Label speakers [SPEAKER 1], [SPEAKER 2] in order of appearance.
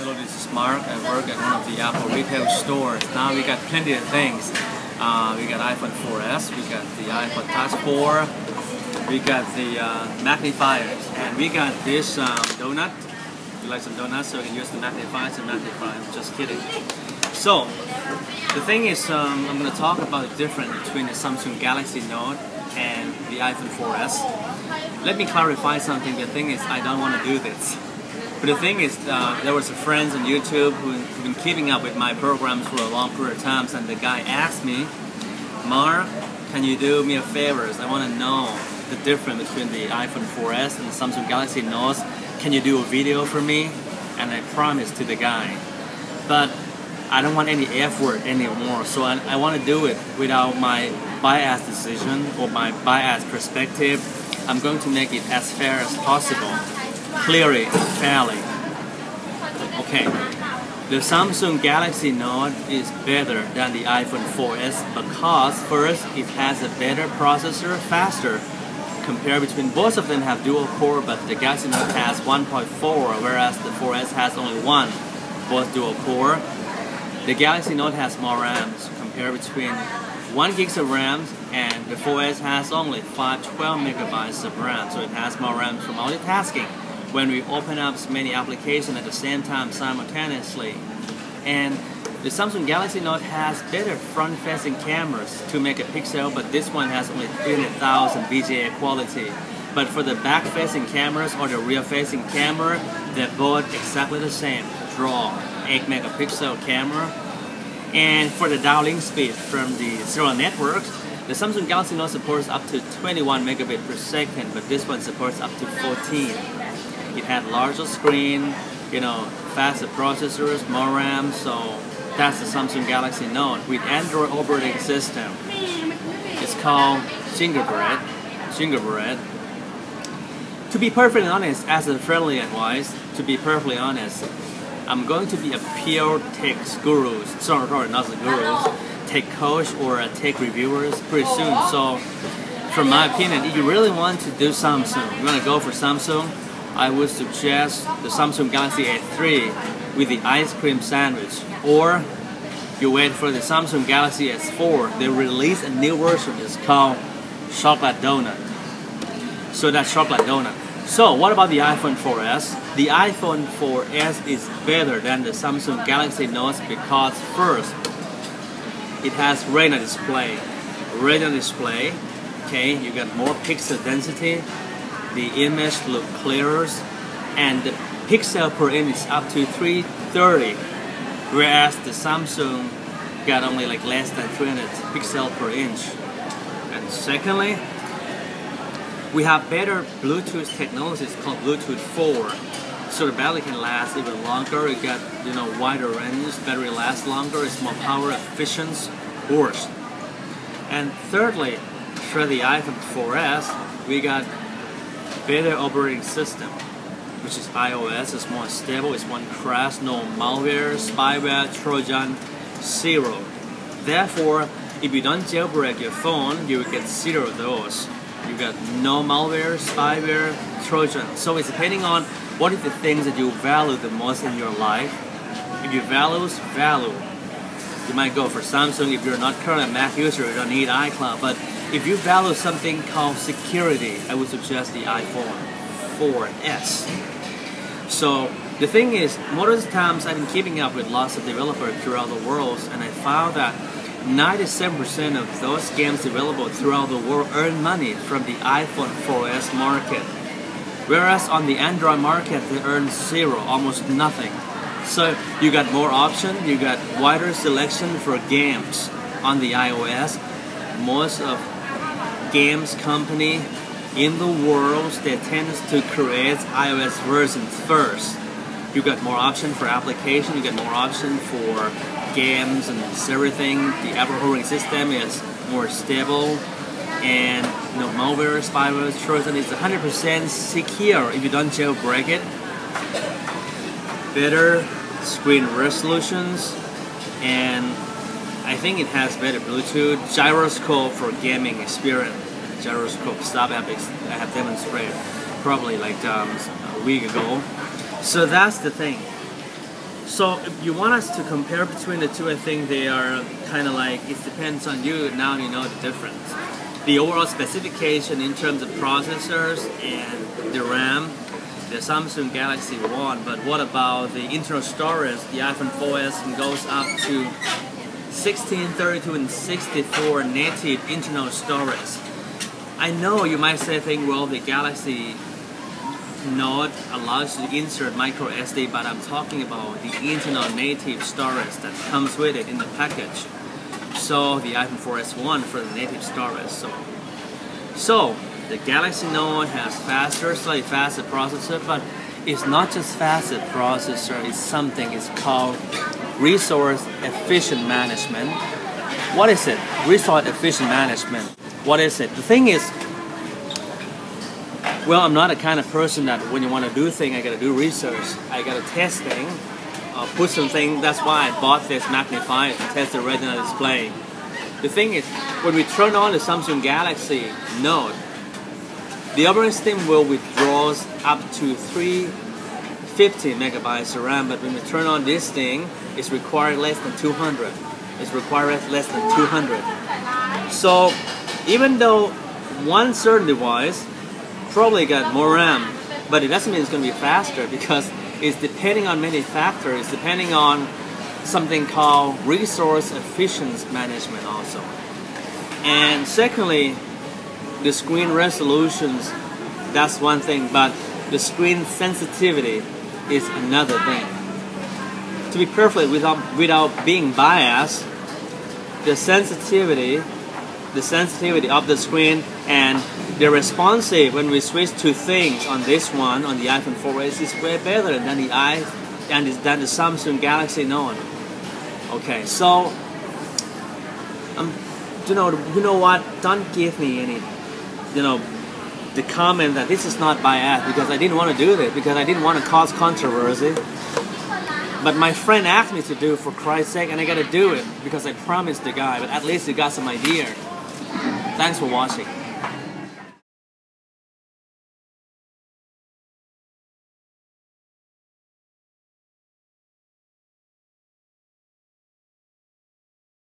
[SPEAKER 1] Hello, this is Mark. I work at one of the Apple retail stores. Now we got plenty of things. We got iPhone 4S, we got the iPod Touch 4, we got the magnifiers, and we got this donut. You like some donuts, so you can use the magnifiers and magnify. I'm just kidding. So, the thing is, I'm going to talk about the difference between the Samsung Galaxy Note and the iPhone 4S. Let me clarify something. The thing is, I don't want to do this. But the thing is, there was a friend on YouTube who've been keeping up with my programs for a long period of time, and the guy asked me, Mark, can you do me a favor? I want to know the difference between the iPhone 4S and the Samsung Galaxy Note. Can you do a video for me? And I promised to the guy. But I don't want any effort anymore, so I want to do it without my biased decision or my biased perspective. I'm going to make it as fair as possible. Clearly, fairly. Okay, the Samsung Galaxy Note is better than the iPhone 4S because first, it has a better processor, faster. Compared between both of them have dual core, but the Galaxy Note has 1.4, whereas the 4S has only one, both dual core. The Galaxy Note has more RAM, compared between 1 GB of RAM, and the 4S has only 512 MB of RAM, so it has more RAM for multitasking when we open up many applications at the same time simultaneously. And the Samsung Galaxy Note has better front-facing cameras, 2 megapixel, but this one has only 300,000 VGA quality. But for the back-facing cameras or the rear-facing camera, they're both exactly the same. Draw 8 megapixel camera. And for the downlink speed from the cellular networks, the Samsung Galaxy Note supports up to 21 megabit per second, but this one supports up to 14. It had larger screen, faster processors, more RAM, so that's the Samsung Galaxy Note with Android operating system. It's called Gingerbread. To be perfectly honest, as a friendly advice, to be perfectly honest, I'm going to be a pure tech guru, sorry, not the gurus, tech coach or a tech reviewers pretty soon. So, from my opinion, if you really want to do Samsung, you want to go for Samsung, I would suggest the Samsung Galaxy S3 with the ice cream sandwich. Or you wait for the Samsung Galaxy S4. They release a new version. It's called Chocolate Donut. So that's Chocolate Donut. So what about the iPhone 4S? The iPhone 4S is better than the Samsung Galaxy Note because first, it has Retina display. Retina display, okay, you got more pixel density. The image look clearer, and the pixel per inch is up to 330, whereas the Samsung got only like less than 300 pixel per inch. And secondly, we have better Bluetooth technology. It's called Bluetooth 4, so the battery can last even longer. You got wider range, battery lasts longer. It's more power efficient, worse. And thirdly, for the iPhone 4S, we got better operating system, which is iOS. It's more stable, it's one crash, no malware, spyware, Trojan, zero. Therefore, if you don't jailbreak your phone, you will get 0 of those. You got no malware, spyware, Trojan. So it's depending on what is the things that you value the most in your life. If you value, you might go for Samsung. If you're not currently a Mac user, you don't need iCloud. But if you value something called security, I would suggest the iPhone 4S. So the thing is, most of the times I've been keeping up with lots of developers throughout the world, and I found that 97% of those games developed throughout the world earn money from the iPhone 4S market. Whereas on the Android market, they earn 0, almost nothing. So you got more options, you got wider selection for games on the iOS. Most of games company in the world, they tend to create iOS versions first. You got more option for application, you get more option for games and everything. The Apple operating system is more stable, and malware, spyware, Trojan is 100% secure if you don't jailbreak it. Better screen resolutions, and I think it has better Bluetooth, gyroscope for gaming experience. Gyroscope stuff I have demonstrated probably like a week ago. So that's the thing. So if you want us to compare between the two, I think they are kind of like, it depends on you, now you know the difference. The overall specification in terms of processors and the RAM, the Samsung Galaxy won, but what about the internal storage? The iPhone 4S goes up to 16, 32, and 64 native internal storage. I know you might say, well, the Galaxy Note allows you to insert micro SD, but I'm talking about the internal native storage that comes with it in the package. So the iPhone 4S won for the native storage. So the Galaxy Note has slightly faster processor, but it's not just faster processor, it's something it's called resource efficient management. What is it? Resource efficient management. What is it? The thing is, well, I'm not the kind of person that when you want to do things, I gotta do research. I gotta test things, put something. That's why I bought this magnifier to test the retina display. The thing is, when we turn on the Samsung Galaxy Note, the operating system will withdraw up to 350 megabytes of RAM, but when we turn on this thing, it's required less than 200. It's required less than 200. So even though one certain device probably got more RAM, but it doesn't mean it's going to be faster, because it's depending on many factors. It's depending on something called resource efficiency management also. And secondly, the screen resolutions, that's one thing, but the screen sensitivity is another thing. To be perfectly, without being biased, the sensitivity of the screen and the responsive when we switch to things on this one, on the iPhone 4S, is way better than the Samsung Galaxy Note. Okay, so you know what? Don't give me any, the comment that this is not biased, because I didn't want to do this, because I didn't want to cause controversy. But my friend asked me to do it, for Christ's sake, and I got to do it because I promised the guy. But at least you got some idea. Thanks for watching.